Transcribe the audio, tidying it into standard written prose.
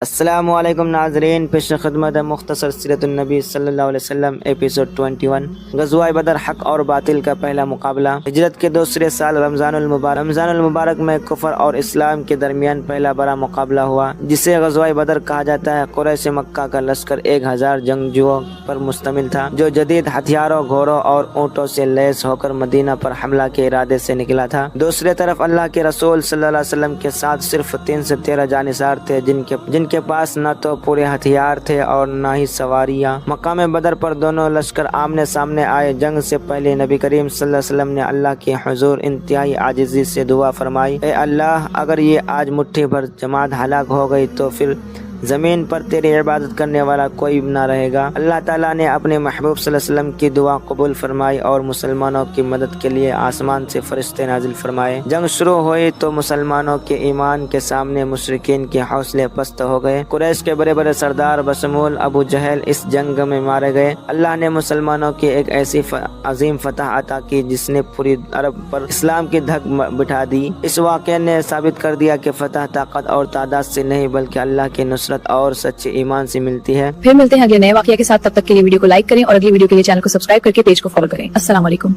السلام علیکم ناظرین، پیش خدمت مختصر سیرت النبی صلی اللہ علیہ وسلم ایپیسوڈ 21 غزوہ بدر حق اور باطل کا پہلا مقابلہ۔ ہجرت کے دوسرے سال رمضان المبارک میں کفر اور اسلام کے درمیان پہلا بڑا مقابلہ ہوا، جسے غزوہ بدر کہا جاتا ہے۔ قریش مکہ کا لشکر 1000 جنگجوؤں پر مشتمل تھا، جو جدید ہتھیاروں، گھوڑوں اور اونٹوں سے لیس ہو کر مدینہ پر حملہ کے ارادے سے نکلا تھا۔ دوسری طرف اللہ کے رسول صلی اللہ علیہ وسلم کے ساتھ صرف 3 سے 13 جانصار تھے، جن کے پاس نہ تو پورے ہتھیار تھے اور نہ ہی سواریاں۔ مقام بدر پر دونوں لشکر آمنے سامنے آئے۔ جنگ سے پہلے نبی کریم صلی اللہ علیہ وسلم نے اللہ کے حضور انتہائی عاجزی سے دعا فرمائی، اے اللہ، اگر یہ آج مٹھی بھر جماعت ہلاک ہو گئی تو پھر زمین پر تیری عبادت کرنے والا کوئی نہ رہے گا۔ اللہ تعالیٰ نے اپنے محبوب صلی اللہ علیہ وسلم کی دعا قبول فرمائی اور مسلمانوں کی مدد کے لیے آسمان سے فرشتے نازل فرمائے۔ جنگ شروع ہوئی تو مسلمانوں کے ایمان کے سامنے مشرکین کے حوصلے پست ہو گئے۔ قریش کے بڑے بڑے سردار بشمول ابو جہل اس جنگ میں مارے گئے۔ اللہ نے مسلمانوں کی ایک ایسی عظیم فتح عطا کی جس نے پوری عرب پر اسلام کی دھک بٹھا دی۔ اس واقعے نے ثابت کر دیا کہ فتح طاقت اور تعداد سے نہیں بلکہ اللہ کی نصرت اور سچے ایمان سے ملتی ہے۔ پھر ملتے ہیں اگلے نئے واقعے کے ساتھ، تب تک کے لیے ویڈیو کو لائک کریں اور اگلی ویڈیو کے لیے چینل کو سبسکرائب کر کے پیج کو فالو کریں۔ السلام علیکم۔